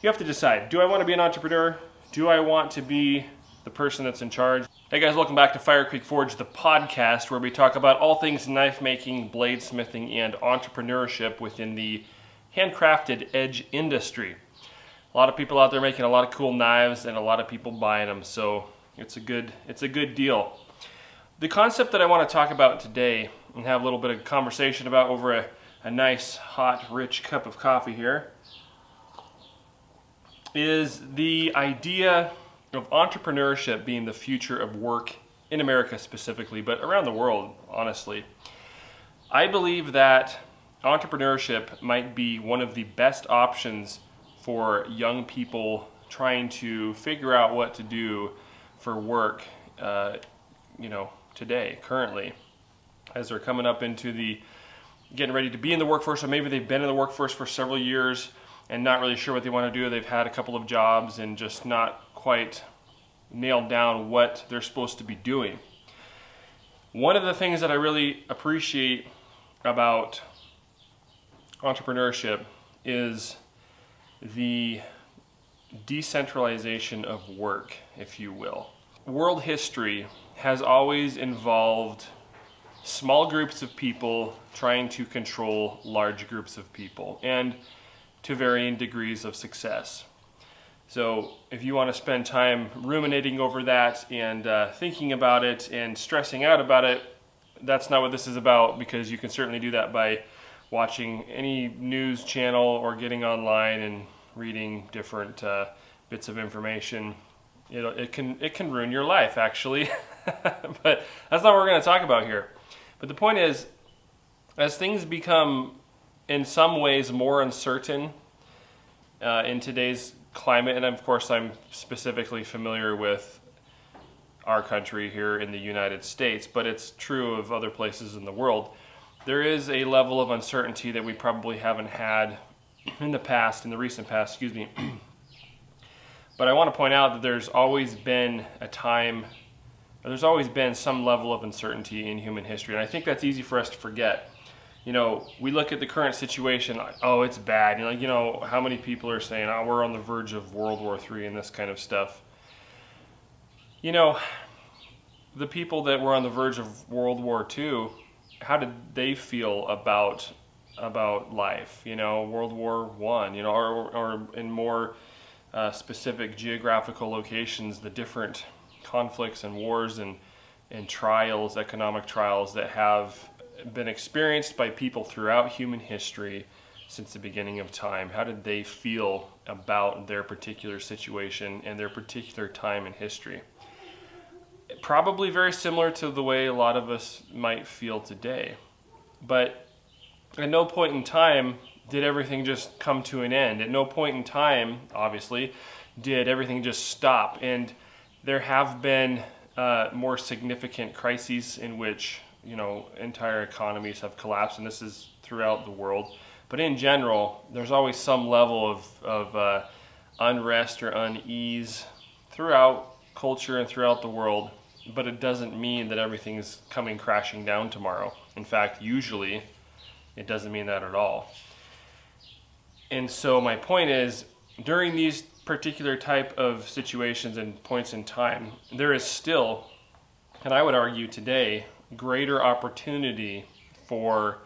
You have to decide, do I want to be an entrepreneur? Do I want to be the person that's in charge? Hey guys, welcome back to Fire Creek Forge, the podcast where we talk about all things knife making, bladesmithing, and entrepreneurship within the handcrafted edge industry. A lot of people out there making a lot of cool knives and a lot of people buying them, so it's a good deal. The concept that I want to talk about today and have a little bit of conversation about over a nice, hot, rich cup of coffee here is the idea of entrepreneurship being the future of work in America specifically, but around the world, honestly. I believe that entrepreneurship might be one of the best options for young people trying to figure out what to do for work, today, currently, as they're coming up into getting ready to be in the workforce, or maybe they've been in the workforce for several years and not really sure what they want to do. They've had a couple of jobs and just not quite nailed down what they're supposed to be doing. One of the things that I really appreciate about entrepreneurship is the decentralization of work, if you will. World history has always involved small groups of people trying to control large groups of people, and to varying degrees of success. So if you want to spend time ruminating over that and thinking about it and stressing out about it, that's not what this is about, because you can certainly do that by watching any news channel or getting online and reading different bits of information. It can ruin your life, actually. But that's not what we're going to talk about here. But the point is, as things become in some ways more uncertain in today's climate, and of course I'm specifically familiar with our country here in the United States, but it's true of other places in the world, there is a level of uncertainty that we probably haven't had in the recent past, But I want to point out that there's always been some level of uncertainty in human history, and I think that's easy for us to forget. We look at the current situation, like, oh, it's bad. How many people are saying, oh, we're on the verge of World War III and this kind of stuff. The people that were on the verge of World War II, how did they feel about life? World War I, or in more specific geographical locations, the different conflicts and wars and trials, economic trials that have been experienced by people throughout human history since the beginning of time. How did they feel about their particular situation and their particular time in history? Probably very similar to the way a lot of us might feel today. But at no point in time did everything just come to an end. At no point in time, obviously, did everything just stop. And there have been more significant crises in which entire economies have collapsed, and this is throughout the world. But in general, there's always some level of unrest or unease throughout culture and throughout the world, but it doesn't mean that everything is coming crashing down tomorrow. In fact, usually, it doesn't mean that at all. And so my point is, during these particular type of situations and points in time, there is still, and I would argue today, greater opportunity for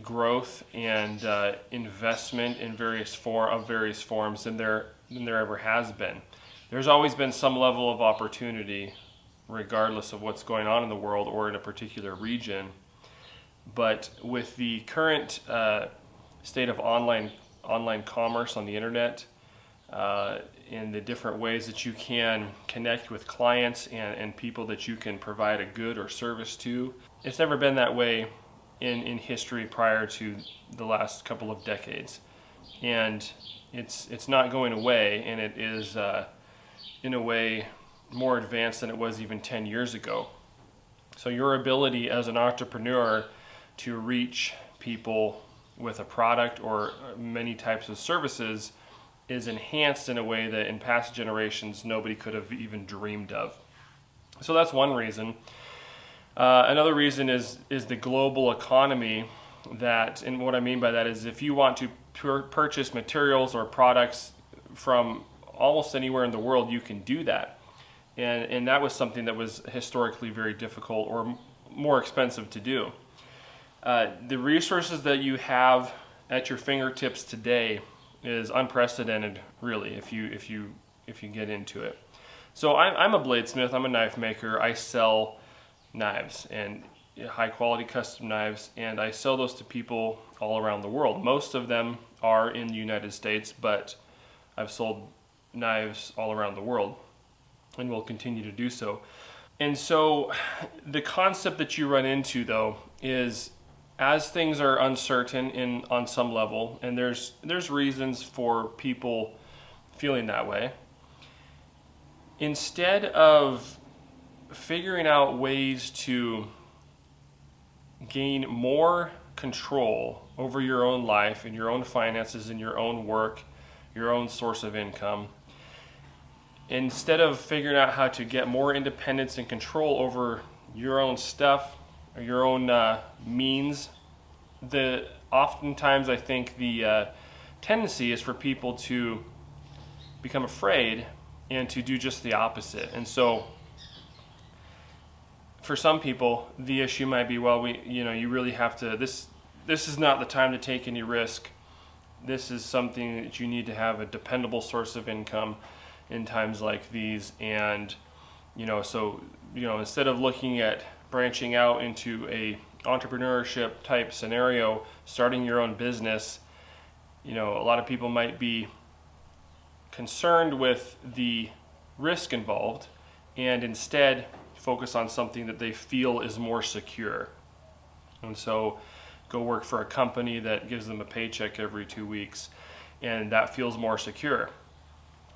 growth and investment in various forms than there ever has been. There's always been some level of opportunity, regardless of what's going on in the world or in a particular region. But with the current state of online commerce on the internet, in the different ways that you can connect with clients and people that you can provide a good or service to. It's never been that way in history prior to the last couple of decades. And it's not going away, and it is in a way more advanced than it was even 10 years ago. So your ability as an entrepreneur to reach people with a product or many types of services is enhanced in a way that in past generations nobody could have even dreamed of. So that's one reason. Another reason is the global economy that, and what I mean by that is if you want to purchase materials or products from almost anywhere in the world, you can do that. And that was something that was historically very difficult or more expensive to do. The resources that you have at your fingertips today is unprecedented, really, if you get into it. So I'm a bladesmith. I'm a knife maker. I sell knives and high quality custom knives, and I sell those to people all around the world. Most of them are in the United States, but I've sold knives all around the world and will continue to do so. And so the concept that you run into, though, is as things are uncertain on some level, and there's reasons for people feeling that way, instead of figuring out ways to gain more control over your own life and your own finances and your own work, your own source of income, instead of figuring out how to get more independence and control over your own stuff or your own means, oftentimes I think the tendency is for people to become afraid and to do just the opposite. And so for some people, the issue might be, well, you really have to, this is not the time to take any risk. This is something that you need to have a dependable source of income in times like these. And, so, instead of looking at branching out into a entrepreneurship type scenario, starting your own business, a lot of people might be concerned with the risk involved and instead focus on something that they feel is more secure. And so go work for a company that gives them a paycheck every 2 weeks, and that feels more secure.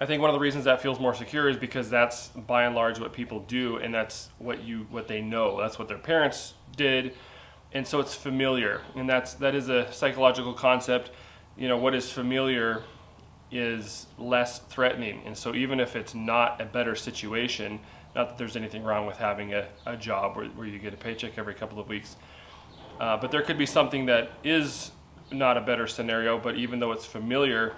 I think one of the reasons that feels more secure is because that's by and large what people do, and that's what they know. That's what their parents did, and so it's familiar. And that is a psychological concept. What is familiar is less threatening. And so even if it's not a better situation, not that there's anything wrong with having a job where you get a paycheck every couple of weeks, but there could be something that is not a better scenario, but even though it's familiar,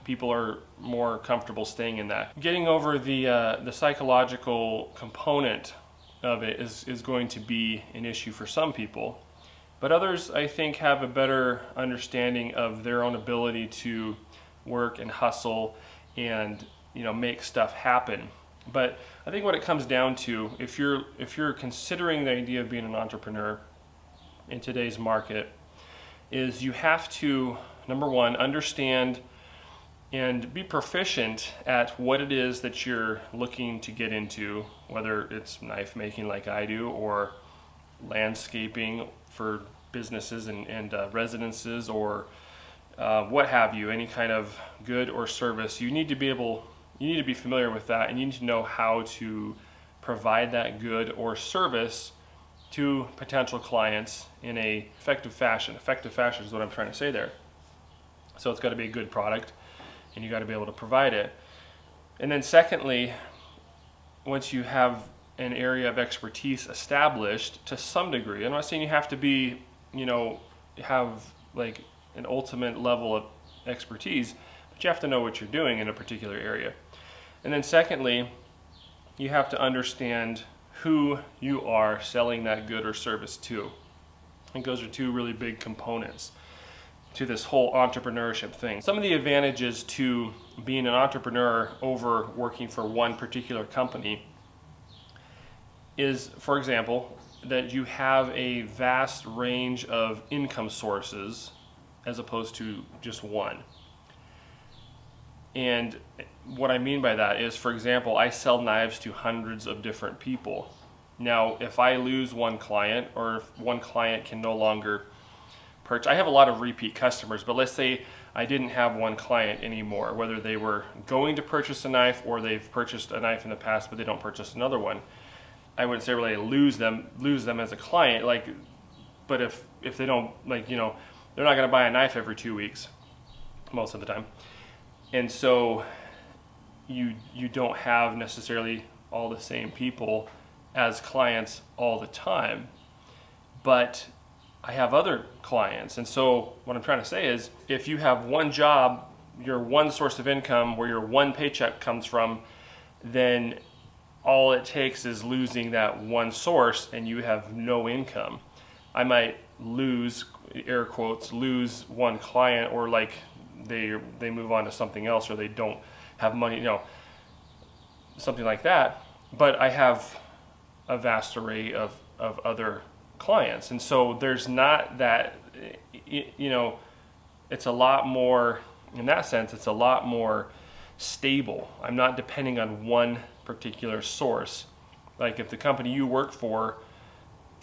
people are more comfortable staying in that. Getting over the psychological component of it is going to be an issue for some people, but others, I think, have a better understanding of their own ability to work and hustle and make stuff happen. But I think what it comes down to, if you're considering the idea of being an entrepreneur in today's market, is you have to, number one, understand and be proficient at what it is that you're looking to get into, whether it's knife making like I do, or landscaping for businesses and residences, or what have you, any kind of good or service. You need to be familiar with that, and you need to know how to provide that good or service to potential clients in a effective fashion. Effective fashion is what I'm trying to say there. So it's got to be a good product, and you got to be able to provide it. And then secondly, once you have an area of expertise established to some degree, I'm not saying you have to be, have like an ultimate level of expertise, but you have to know what you're doing in a particular area. And then secondly, you have to understand who you are selling that good or service to. I think those are two really big components to this whole entrepreneurship thing. Some of the advantages to being an entrepreneur over working for one particular company is, for example, that you have a vast range of income sources as opposed to just one. And what I mean by that is, for example, I sell knives to hundreds of different people. Now, if I lose one client, or if one client can no longer purchase, I have a lot of repeat customers, but let's say I didn't have one client anymore, whether they were going to purchase a knife or they've purchased a knife in the past but they don't purchase another one. I wouldn't say really lose them as a client, but if they don't, they're not going to buy a knife every 2 weeks most of the time. And so you don't have necessarily all the same people as clients all the time, but I have other clients. And so what I'm trying to say is, if you have one job your one source of income, where your one paycheck comes from, then all it takes is losing that one source and you have no income. I might lose, air quotes, lose one client, or like they move on to something else, or they don't have money, something like that. But I have a vast array of other clients. And so there's not that, it's a lot more, in that sense, it's a lot more stable. I'm not depending on one particular source. Like if the company you work for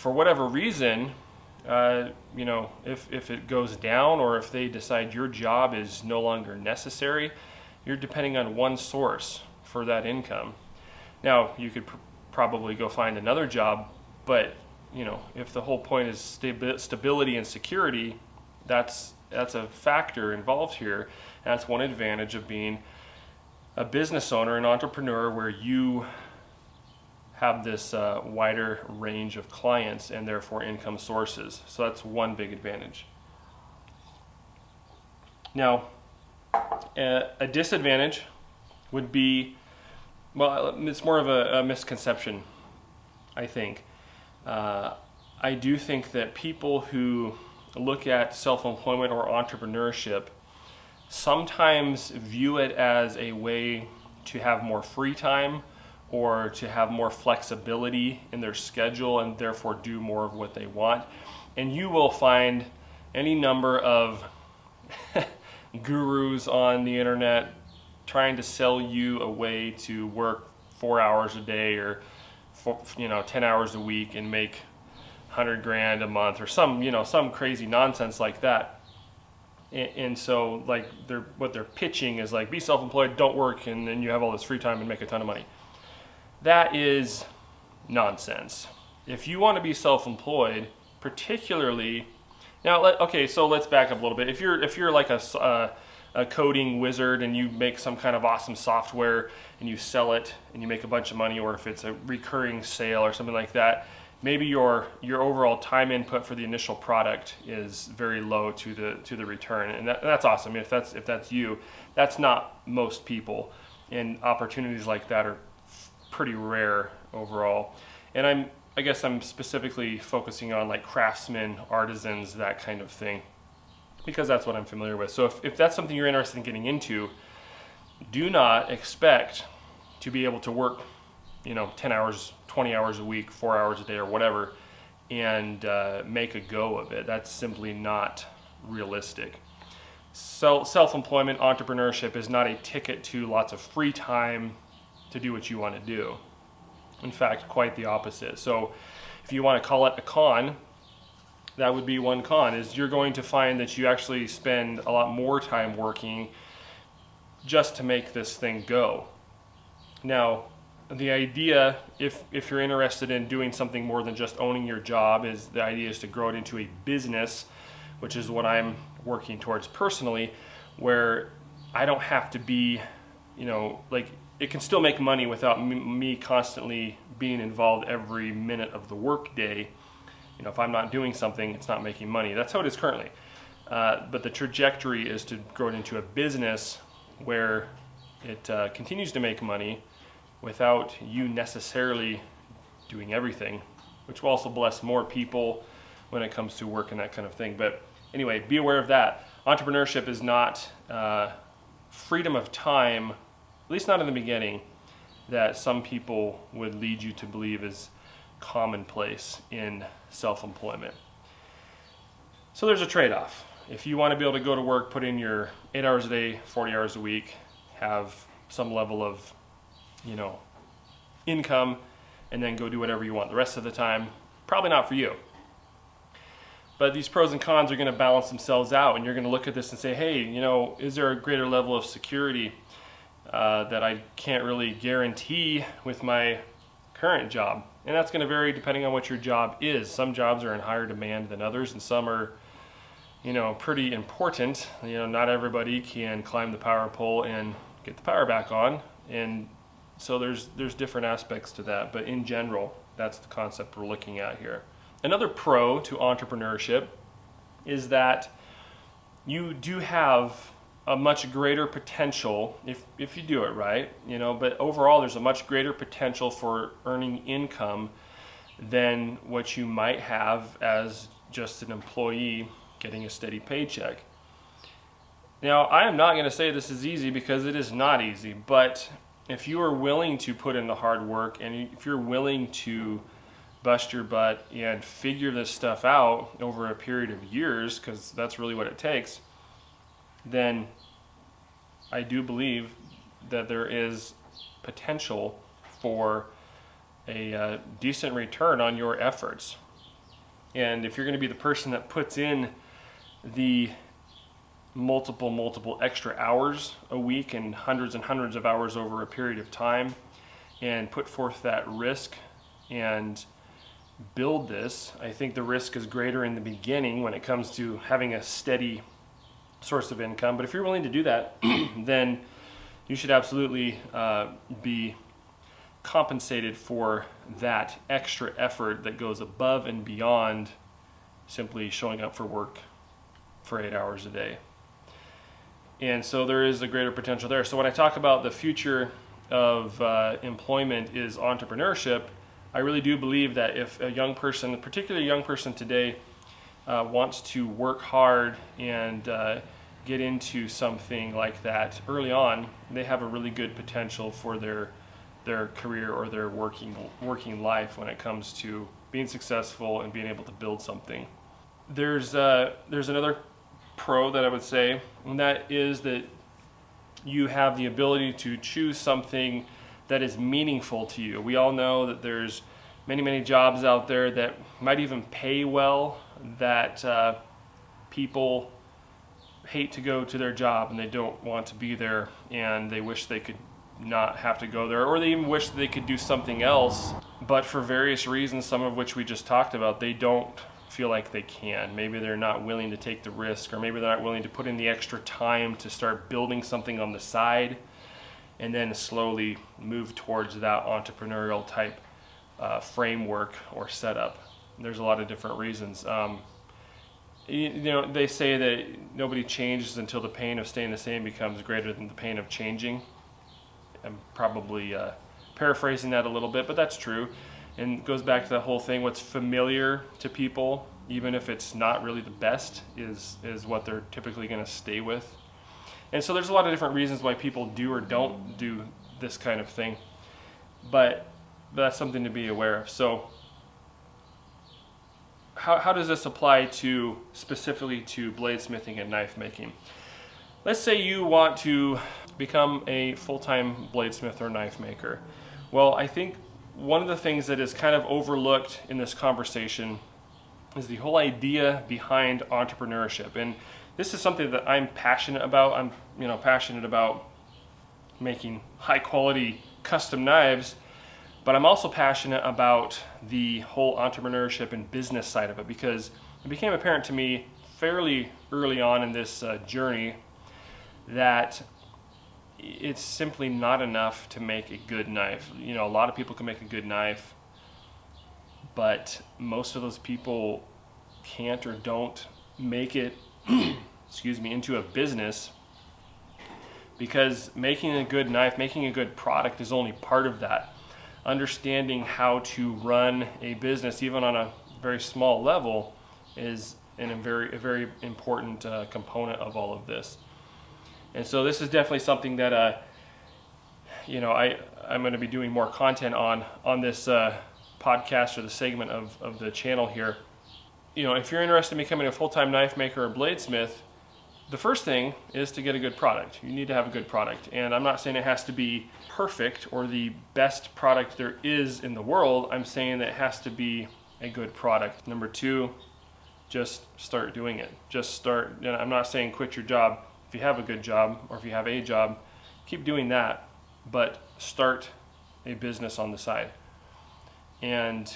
whatever reason, if it goes down, or if they decide your job is no longer necessary, you're depending on one source for that income. Now, you could probably go find another job, but if the whole point is stability and security, that's a factor involved here. And that's one advantage of being a business owner, an entrepreneur, where you have this wider range of clients and therefore income sources. So that's one big advantage. Now, a disadvantage would be, well, it's more of a misconception, I think. I do think that people who look at self-employment or entrepreneurship sometimes view it as a way to have more free time, or to have more flexibility in their schedule and therefore do more of what they want. And you will find any number of gurus on the internet trying to sell you a way to work 4 hours a day, or 10 hours a week, and make $100,000 a month, or some crazy nonsense like that. And so like what they're pitching is like, be self-employed, don't work, and then you have all this free time and make a ton of money. That is nonsense. If you want to be self-employed, particularly now, so let's back up a little bit. If you're like a coding wizard and you make some kind of awesome software and you sell it and you make a bunch of money, or if it's a recurring sale or something like that, maybe your overall time input for the initial product is very low to the return, and that's awesome. If that's you, that's not most people, and opportunities like that are pretty rare overall. And I guess I'm specifically focusing on like craftsmen, artisans, that kind of thing, because that's what I'm familiar with. So if that's something you're interested in getting into, do not expect to be able to work 10 hours, 20 hours a week, 4 hours a day, or whatever, and make a go of it. That's simply not realistic. So self-employment, entrepreneurship is not a ticket to lots of free time to do what you want to do. In fact, quite the opposite. So if you want to call it a con, that would be one con, is you're going to find that you actually spend a lot more time working just to make this thing go. Now, the idea, if you're interested in doing something more than just owning your job, is the idea is to grow it into a business, which is what I'm working towards personally, where I don't have to be, like, it can still make money without me constantly being involved every minute of the work day. If I'm not doing something, it's not making money. That's how it is currently. But the trajectory is to grow it into a business where it continues to make money without you necessarily doing everything, which will also bless more people when it comes to work and that kind of thing. But anyway, be aware of that. Entrepreneurship is not freedom of time, at least not in the beginning, that some people would lead you to believe is commonplace in self-employment. So there's a trade-off. If you want to be able to go to work, put in your 8 hours a day, 40 hours a week, have some level of, income, and then go do whatever you want the rest of the time, probably not for you. But these pros and cons are going to balance themselves out, and you're going to look at this and say, hey, is there a greater level of security that I can't really guarantee with my current job? And that's going to vary depending on what your job is. Some jobs are in higher demand than others, and some are, pretty important. Not everybody can climb the power pole and get the power back on, and so there's different aspects to that. But in general, that's the concept we're looking at here. Another pro to entrepreneurship is that you do have a much greater potential if you do it right, but overall there's a much greater potential for earning income than what you might have as just an employee getting a steady paycheck. Now, I am not going to say this is easy because it is not easy, but if you are willing to put in the hard work and if you're willing to bust your butt and figure this stuff out over a period of years, because that's really what it takes, then I do believe that there is potential for a decent return on your efforts. And if you're going to be the person that puts in the multiple extra hours a week and hundreds of hours over a period of time and put forth that risk and build this, I think the risk is greater in the beginning when it comes to having a steady source of income. But if you're willing to do that, then you should absolutely be compensated for that extra effort that goes above and beyond simply showing up for work for 8 hours a day. And so there is a greater potential there. So when I talk about the future of employment is entrepreneurship, I really do believe that if a young person, particularly a young person today, wants to work hard and get into something like that early on, they have a really good potential for their career or their working life when it comes to being successful and being able to build something. There's another pro that I would say, and that is that you have the ability to choose something that is meaningful to you. We all know that there's many jobs out there that might even pay well, that people hate to go to their job and they don't want to be there and they wish they could not have to go there, or they even wish they could do something else, but for various reasons, some of which we just talked about, they don't feel like they can. Maybe they're not willing to take the risk, or maybe they're not willing to put in the extra time to start building something on the side and then slowly move towards that entrepreneurial type framework or setup. There's a lot of different reasons. They say that nobody changes until the pain of staying the same becomes greater than the pain of changing. I'm probably paraphrasing that a little bit, but that's true. And it goes back to the whole thing, what's familiar to people, even if it's not really the best, is what they're typically going to stay with. And so there's a lot of different reasons why people do or don't do this kind of thing, but that's something to be aware of. So how does this apply to specifically to bladesmithing and knife making? Let's say you want to become a full-time bladesmith or knife maker. Well, I think one of the things that is kind of overlooked in this conversation is the whole idea behind entrepreneurship. And this is something that I'm passionate about. I'm passionate about making high-quality custom knives, but I'm also passionate about the whole entrepreneurship and business side of it, because it became apparent to me fairly early on in this journey that it's simply not enough to make a good knife. A lot of people can make a good knife, but most of those people can't or don't make it into a business, because making a good knife, making a good product is only part of that. Understanding how to run a business, even on a very small level, is a very important component of all of this. And so this is definitely something that I'm going to be doing more content on this podcast or the segment of the channel here. If you're interested in becoming a full-time knife maker or bladesmith, the first thing is to get a good product. You need to have a good product. And I'm not saying it has to be perfect or the best product there is in the world. I'm saying that it has to be a good product. Number two, just start doing it. Just start. I'm not saying quit your job. If you have a good job, or if you have a job, keep doing that, but start a business on the side. And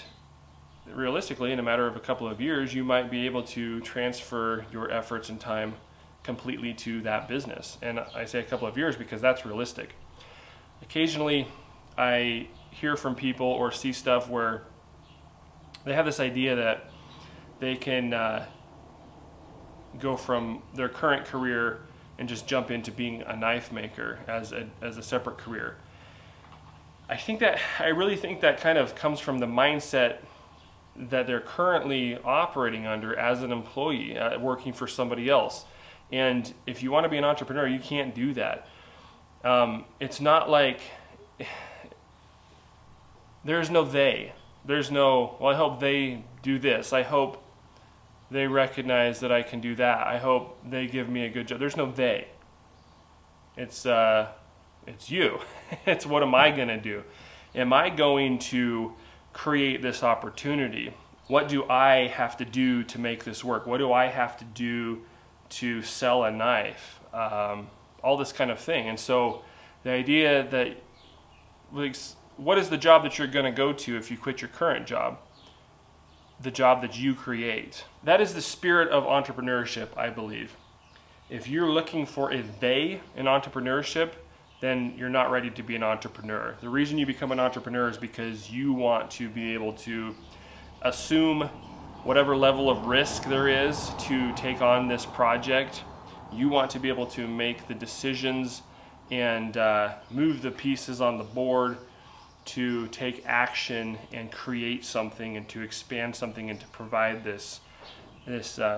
realistically, in a matter of a couple of years, you might be able to transfer your efforts and time completely to that business. And I say a couple of years because that's realistic. Occasionally, I hear from people or see stuff where they have this idea that they can go from their current career and just jump into being a knife maker as a separate career. I really think that kind of comes from the mindset that they're currently operating under as an employee, working for somebody else. And if you want to be an entrepreneur, you can't do that. It's not like there's no they. There's no, well, I hope they do this. I hope they recognize that I can do that. I hope they give me a good job. There's no they. It's you. It's what am I going to do? Am I going to create this opportunity? What do I have to do to make this work? What do I have to do to sell a knife? All this kind of thing. And so the idea that, like, what is the job that you're going to go to if you quit your current job? The job that you create. That is the spirit of entrepreneurship, I believe. If you're looking for a they in entrepreneurship, then you're not ready to be an entrepreneur. The reason you become an entrepreneur is because you want to be able to assume whatever level of risk there is to take on this project. You want to be able to make the decisions and move the pieces on the board to take action and create something and to expand something and to provide this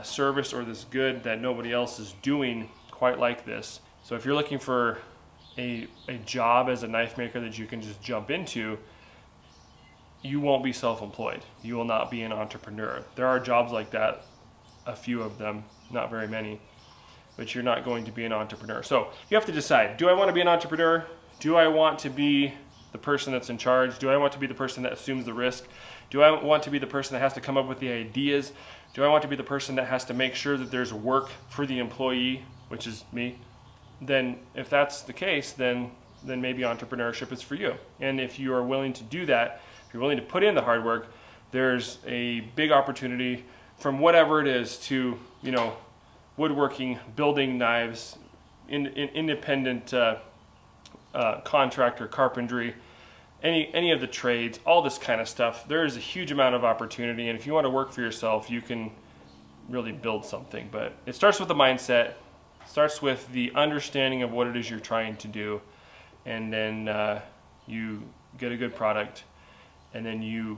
service or this good that nobody else is doing quite like this. So if you're looking for a job as a knife maker that you can just jump into, you won't be self-employed. You will not be an entrepreneur. There are jobs like that, a few of them, not very many, but you're not going to be an entrepreneur. So you have to decide, do I want to be an entrepreneur? Do I want to be the person that's in charge? Do I want to be the person that assumes the risk? Do I want to be the person that has to come up with the ideas? Do I want to be the person that has to make sure that there's work for the employee, which is me? Then if that's the case, then maybe entrepreneurship is for you. And if you are willing to do that, if you're willing to put in the hard work, there's a big opportunity from whatever it is to, woodworking, building knives, independent contractor, carpentry, any of the trades, all this kind of stuff. There is a huge amount of opportunity, and if you want to work for yourself, you can really build something. But it starts with the mindset, starts with the understanding of what it is you're trying to do, and then you get a good product, and then you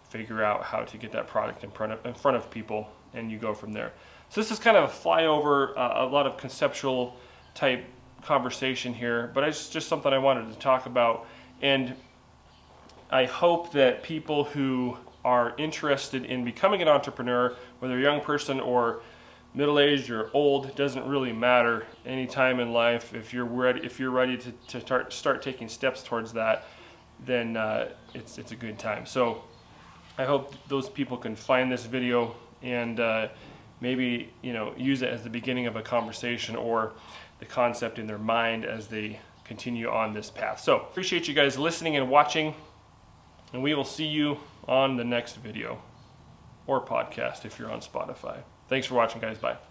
figure out how to get that product in front of people, and you go from there. So this is kind of a flyover, a lot of conceptual type conversation here, but it's just something I wanted to talk about. And I hope that people who are interested in becoming an entrepreneur, whether a young person or middle-aged or old, it doesn't really matter. Any time in life, if you're ready to start taking steps towards that, then it's a good time. So I hope those people can find this video and maybe use it as the beginning of a conversation or the concept in their mind as they continue on this path. So appreciate you guys listening and watching, and we will see you on the next video or podcast if you're on Spotify. Thanks for watching, guys. Bye.